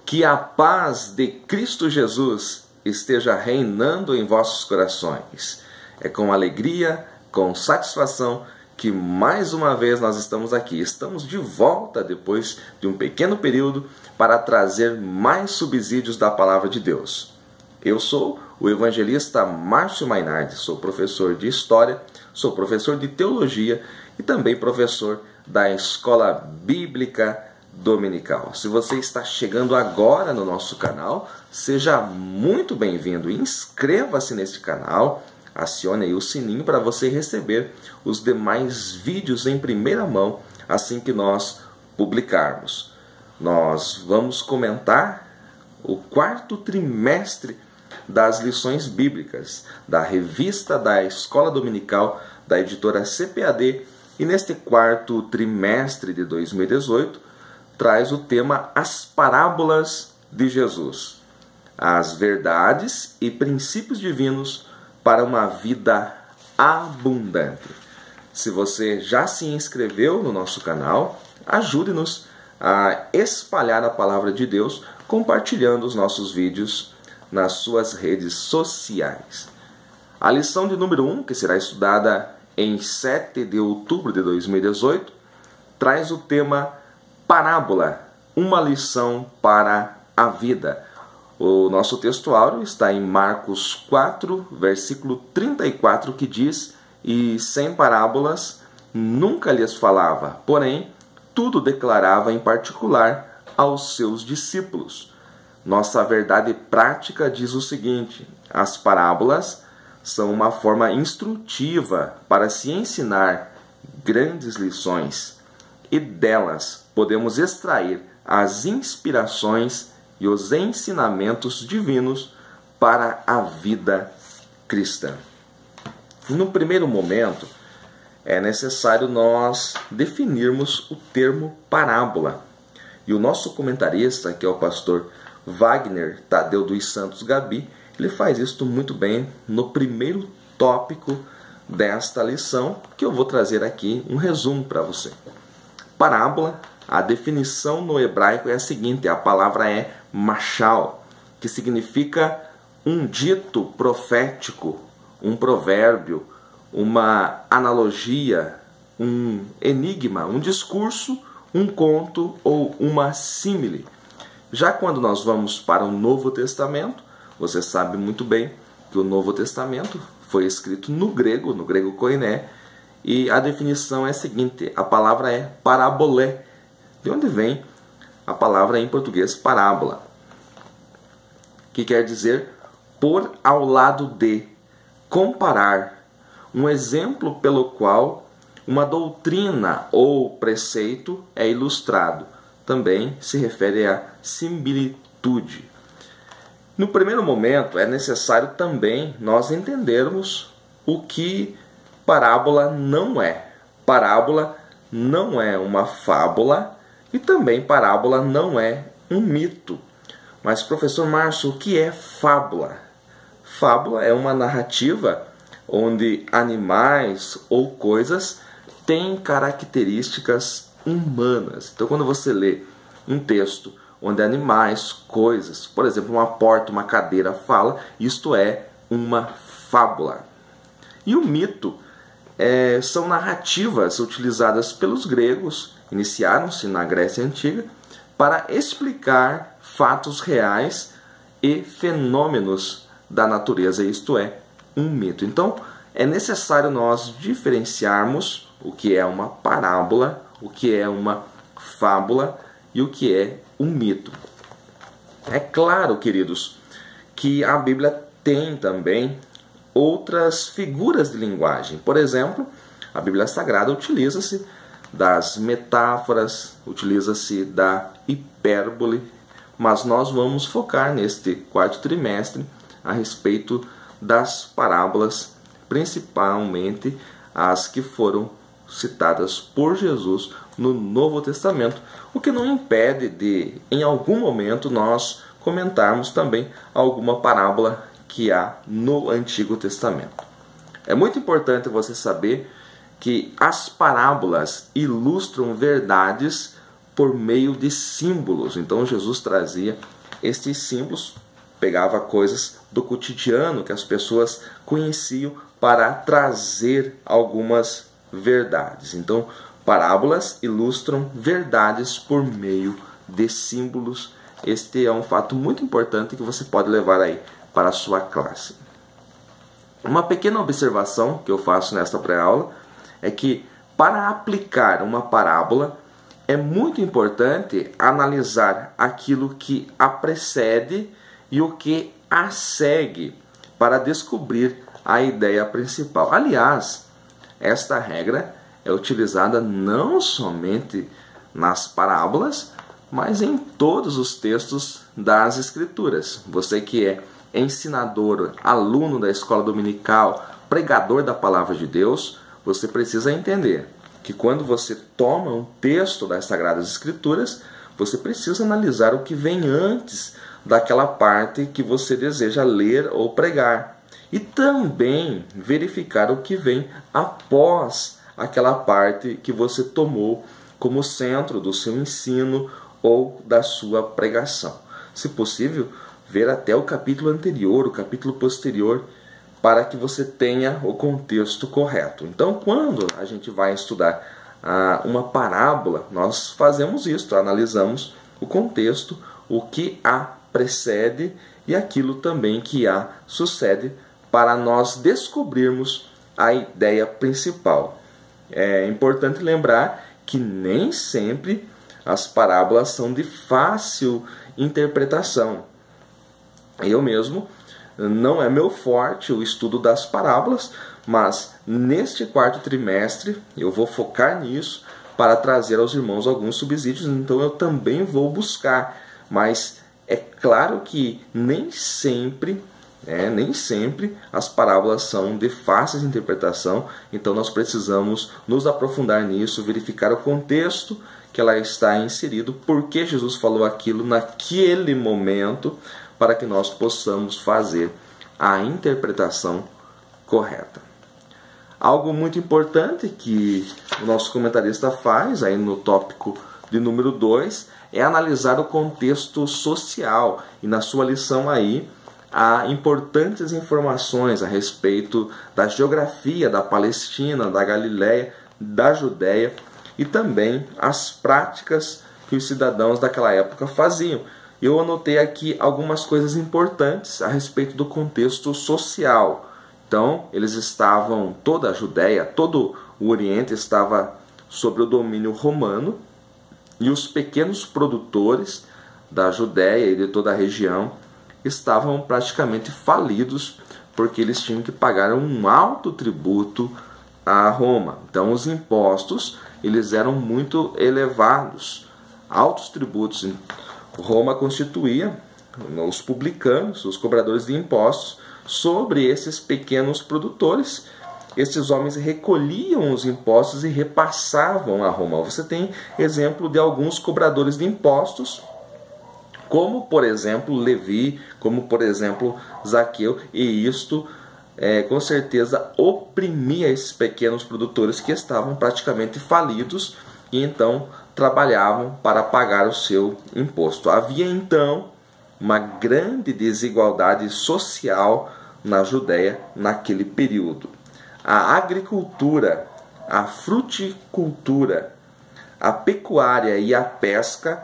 Que a paz de Cristo Jesus esteja reinando em vossos corações. É com alegria, com satisfação, que mais uma vez nós estamos aqui. Estamos de volta depois de um pequeno período para trazer mais subsídios da Palavra de Deus. Eu sou o evangelista Márcio Mainardi, sou professor de História, sou professor de Teologia e também professor da Escola Bíblica Dominical. Se você está chegando agora no nosso canal, seja muito bem-vindo. Inscreva-se neste canal, acione aí o sininho para você receber os demais vídeos em primeira mão assim que nós publicarmos. Nós vamos comentar o quarto trimestre das lições bíblicas da revista da Escola Dominical da editora CPAD, e neste quarto trimestre de 2018 traz o tema As Parábolas de Jesus, as verdades e princípios divinos para uma vida abundante. Se você já se inscreveu no nosso canal, ajude-nos a espalhar a palavra de Deus compartilhando os nossos vídeos nas suas redes sociais. A lição de número 1, que será estudada em 7 de outubro de 2018, traz o tema Parábola, uma lição para a vida. O nosso textuário está em Marcos 4, versículo 34, que diz: E sem parábolas nunca lhes falava, porém tudo declarava em particular aos seus discípulos. Nossa verdade prática diz o seguinte: as parábolas são uma forma instrutiva para se ensinar grandes lições, e delas podemos extrair as inspirações e os ensinamentos divinos para a vida cristã. No primeiro momento, é necessário nós definirmos o termo parábola. E o nosso comentarista, que é o pastor Wagner Tadeu dos Santos Gabi, ele faz isso muito bem no primeiro tópico desta lição, que eu vou trazer aqui um resumo para você. Parábola, a definição no hebraico é a seguinte: a palavra é mashal, que significa um dito profético, um provérbio, uma analogia, um enigma, um discurso, um conto ou uma símile. Já quando nós vamos para o Novo Testamento, você sabe muito bem que o Novo Testamento foi escrito no grego koiné, e a definição é a seguinte: a palavra é parabolé, de onde vem a palavra em português parábola, que quer dizer pôr ao lado de, comparar, um exemplo pelo qual uma doutrina ou preceito é ilustrado. Também se refere a similitude. No primeiro momento, é necessário também nós entendermos o que parábola não é. Parábola não é uma fábula e também parábola não é um mito. Mas, professor Márcio, o que é fábula? Fábula é uma narrativa onde animais ou coisas têm características humanas. Então, quando você lê um texto onde animais, coisas, por exemplo, uma porta, uma cadeira fala, isto é uma fábula. E o mito são narrativas utilizadas pelos gregos, iniciaram-se na Grécia Antiga, para explicar fatos reais e fenômenos da natureza, isto é, um mito. Então, é necessário nós diferenciarmos o que é uma parábola, o que é uma fábula e o que é um mito. É claro, queridos, que a Bíblia tem também outras figuras de linguagem. Por exemplo, a Bíblia Sagrada utiliza-se das metáforas, utiliza-se da hipérbole, mas nós vamos focar neste quarto trimestre a respeito das parábolas, principalmente as que foram citadas por Jesus no Novo Testamento, o que não impede de, em algum momento, nós comentarmos também alguma parábola que há no Antigo Testamento. É muito importante você saber que as parábolas ilustram verdades por meio de símbolos. Então Jesus trazia estes símbolos, pegava coisas do cotidiano que as pessoas conheciam para trazer algumas verdades. Então, parábolas ilustram verdades por meio de símbolos. Este é um fato muito importante que você pode levar aí para a sua classe. Uma pequena observação que eu faço nesta pré-aula é que para aplicar uma parábola é muito importante analisar aquilo que a precede e o que a segue para descobrir a ideia principal. Aliás, esta regra é utilizada não somente nas parábolas, mas em todos os textos das Escrituras. Você que é ensinador, aluno da escola dominical, pregador da palavra de Deus, você precisa entender que quando você toma um texto das Sagradas Escrituras, você precisa analisar o que vem antes daquela parte que você deseja ler ou pregar. E também verificar o que vem após aquela parte que você tomou como centro do seu ensino ou da sua pregação. Se possível, ver até o capítulo anterior, o capítulo posterior, para que você tenha o contexto correto. Então, quando a gente vai estudar uma parábola, nós fazemos isso, analisamos o contexto, o que a precede e aquilo também que a sucede, para nós descobrirmos a ideia principal. É importante lembrar que nem sempre as parábolas são de fácil interpretação. Eu mesmo, não é meu forte o estudo das parábolas, mas neste quarto trimestre eu vou focar nisso para trazer aos irmãos alguns subsídios, então eu também vou buscar. Mas é claro que nem sempre as parábolas são de fácil interpretação, então nós precisamos nos aprofundar nisso, verificar o contexto que ela está inserido, por que Jesus falou aquilo naquele momento, para que nós possamos fazer a interpretação correta. Algo muito importante que o nosso comentarista faz aí no tópico de número 2 é analisar o contexto social, e na sua lição aí há importantes informações a respeito da geografia da Palestina, da Galileia, da Judéia e também as práticas que os cidadãos daquela época faziam. Eu anotei aqui algumas coisas importantes a respeito do contexto social. Então, eles estavam, toda a Judéia, todo o Oriente estava sob o domínio romano, e os pequenos produtores da Judéia e de toda a região estavam praticamente falidos, porque eles tinham que pagar um alto tributo a Roma. Então, os impostos eles eram muito elevados, altos tributos. Roma constituía os publicanos, os cobradores de impostos, sobre esses pequenos produtores. Esses homens recolhiam os impostos e repassavam a Roma. Você tem exemplo de alguns cobradores de impostos, como por exemplo Levi, como por exemplo Zaqueu, e isto com certeza oprimia esses pequenos produtores que estavam praticamente falidos e então trabalhavam para pagar o seu imposto. Havia então uma grande desigualdade social na Judéia naquele período. A agricultura, a fruticultura, a pecuária e a pesca,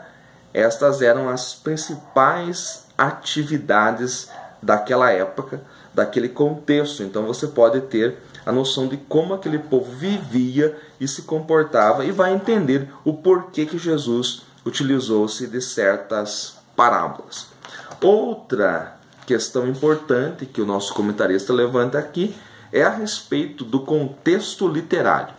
estas eram as principais atividades daquela época, daquele contexto. Então você pode ter a noção de como aquele povo vivia e se comportava, e vai entender o porquê que Jesus utilizou-se de certas parábolas. Outra questão importante que o nosso comentarista levanta aqui é a respeito do contexto literário.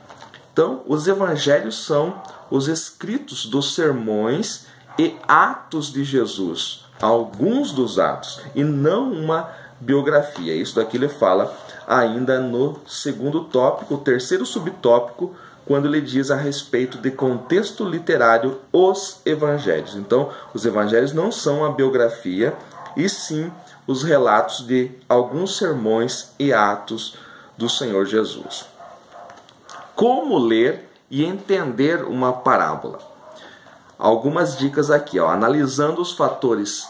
Então, os evangelhos são os escritos dos sermões e atos de Jesus, alguns dos atos, e não uma biografia. Isso daqui ele fala ainda no segundo tópico, o terceiro subtópico, quando ele diz a respeito de contexto literário, os evangelhos. Então, os evangelhos não são a biografia, e sim os relatos de alguns sermões e atos do Senhor Jesus. Como ler e entender uma parábola? algumas dicas aqui, ó, analisando os fatores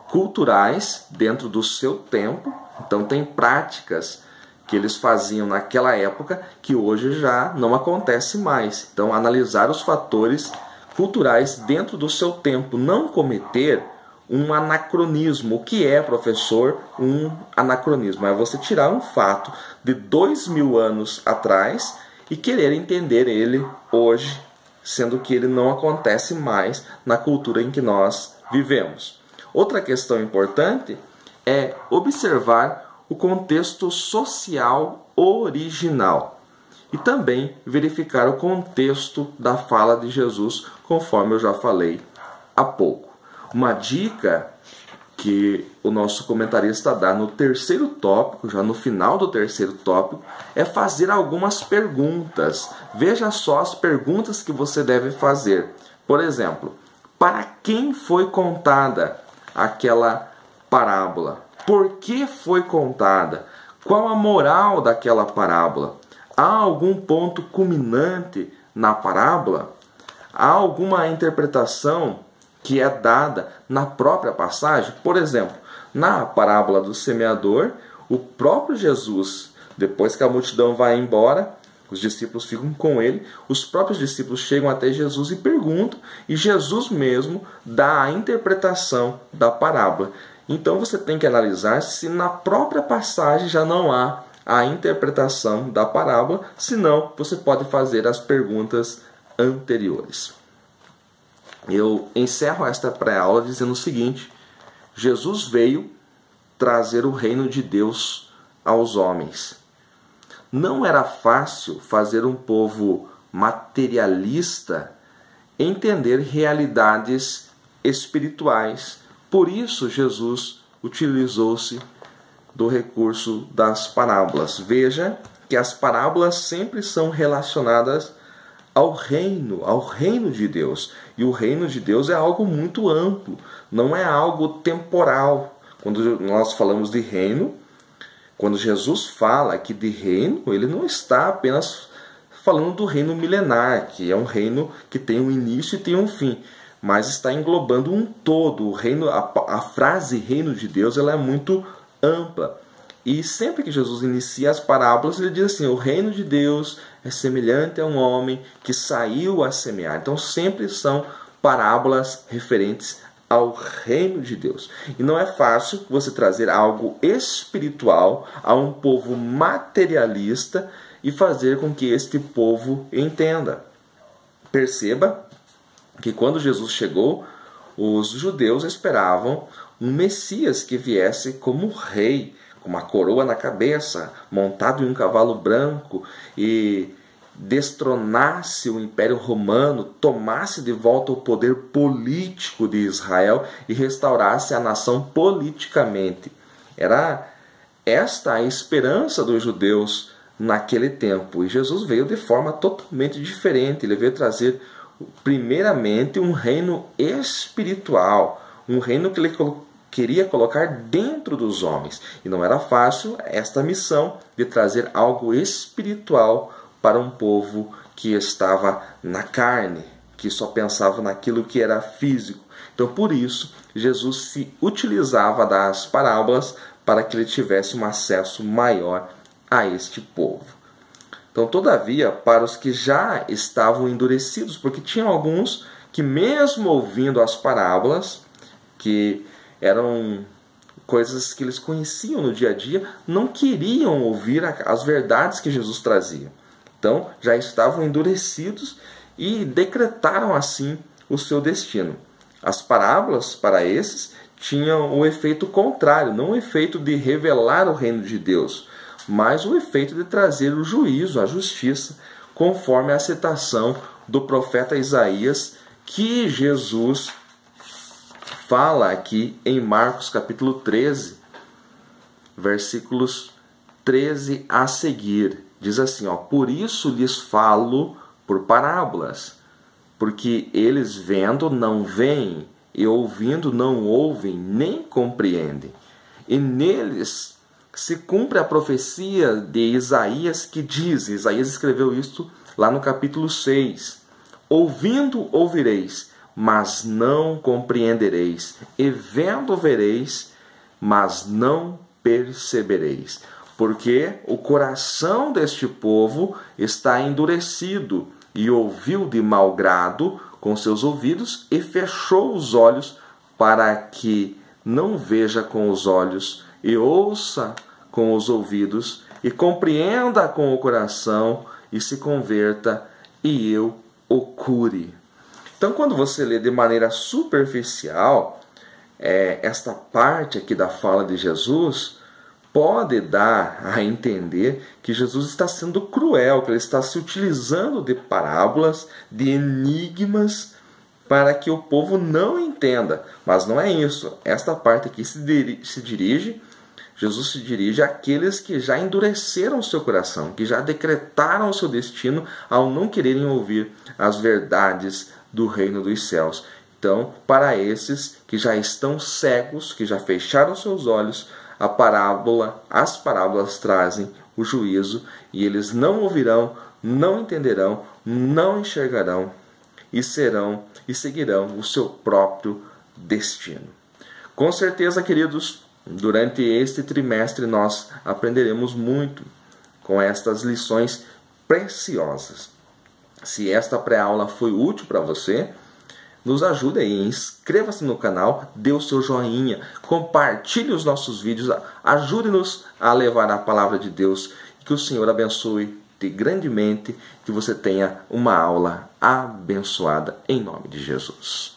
culturais dentro do seu tempo. Então tem práticas que eles faziam naquela época que hoje já não acontece mais. Então analisar os fatores culturais dentro do seu tempo, não cometer um anacronismo. O que é, professor, um anacronismo? É você tirar um fato de 2000 anos atrás e querer entender ele hoje, sendo que ele não acontece mais na cultura em que nós vivemos. Outra questão importante é observar o contexto social original e também verificar o contexto da fala de Jesus, conforme eu já falei há pouco. Uma dica que o nosso comentarista dá no terceiro tópico, já no final do terceiro tópico, é fazer algumas perguntas. Veja só as perguntas que você deve fazer. Por exemplo, para quem foi contada aquela parábola? Por que foi contada? Qual a moral daquela parábola? Há algum ponto culminante na parábola? Há alguma interpretação que é dada na própria passagem? Por exemplo, na parábola do semeador, o próprio Jesus, depois que a multidão vai embora, os discípulos ficam com ele, os próprios discípulos chegam até Jesus e perguntam, e Jesus mesmo dá a interpretação da parábola. Então você tem que analisar se na própria passagem já não há a interpretação da parábola, senão você pode fazer as perguntas anteriores. Eu encerro esta pré-aula dizendo o seguinte: Jesus veio trazer o reino de Deus aos homens. Não era fácil fazer um povo materialista entender realidades espirituais. Por isso, Jesus utilizou-se do recurso das parábolas. Veja que as parábolas sempre são relacionadas ao reino de Deus. E o reino de Deus é algo muito amplo, não é algo temporal. Quando nós falamos de reino, quando Jesus fala aqui de reino, ele não está apenas falando do reino milenar, que é um reino que tem um início e tem um fim, mas está englobando um todo. O reino, a frase reino de Deus, ela é muito ampla. E sempre que Jesus inicia as parábolas, ele diz assim: o reino de Deus é semelhante a um homem que saiu a semear. Então sempre são parábolas referentes ao reino de Deus. E não é fácil você trazer algo espiritual a um povo materialista e fazer com que este povo entenda. Perceba que quando Jesus chegou, os judeus esperavam um Messias que viesse como rei, com uma coroa na cabeça, montado em um cavalo branco, e destronasse o Império Romano, tomasse de volta o poder político de Israel e restaurasse a nação politicamente. Era esta a esperança dos judeus naquele tempo. E Jesus veio de forma totalmente diferente. Ele veio trazer, primeiramente, um reino espiritual, um reino que ele queria colocar dentro dos homens. E não era fácil esta missão de trazer algo espiritual para um povo que estava na carne, que só pensava naquilo que era físico. Então, por isso, Jesus se utilizava das parábolas para que ele tivesse um acesso maior a este povo. Então, todavia, para os que já estavam endurecidos, porque tinham alguns que, mesmo ouvindo as parábolas, que eram coisas que eles conheciam no dia a dia, não queriam ouvir as verdades que Jesus trazia. Então, já estavam endurecidos e decretaram assim o seu destino. As parábolas, para esses, tinham o efeito contrário, não o efeito de revelar o reino de Deus, mas o efeito de trazer o juízo, a justiça, conforme a citação do profeta Isaías, que Jesus fala aqui em Marcos capítulo 13, versículos 13 a seguir. Diz assim, ó: por isso lhes falo por parábolas, porque eles vendo não veem, e ouvindo não ouvem, nem compreendem. E neles se cumpre a profecia de Isaías que diz, Isaías escreveu isto lá no capítulo 6, ouvindo ouvireis, mas não compreendereis, e vendo vereis, mas não percebereis. Porque o coração deste povo está endurecido, e ouviu de mau grado com seus ouvidos, e fechou os olhos, para que não veja com os olhos, e ouça com os ouvidos, e compreenda com o coração, e se converta, e eu o cure. Então, quando você lê de maneira superficial esta parte aqui da fala de Jesus, pode dar a entender que Jesus está sendo cruel, que ele está se utilizando de parábolas, de enigmas, para que o povo não entenda. Mas não é isso. Esta parte aqui Jesus se dirige àqueles que já endureceram o seu coração, que já decretaram o seu destino ao não quererem ouvir as verdades do reino dos céus. Então, para esses que já estão cegos, que já fecharam seus olhos, as parábolas trazem o juízo, e eles não ouvirão, não entenderão, não enxergarão e seguirão o seu próprio destino. Com certeza, queridos, durante este trimestre nós aprenderemos muito com estas lições preciosas. Se esta pré-aula foi útil para você, nos ajude aí, inscreva-se no canal, dê o seu joinha, compartilhe os nossos vídeos, ajude-nos a levar a palavra de Deus, e que o Senhor abençoe-te grandemente, que você tenha uma aula abençoada em nome de Jesus.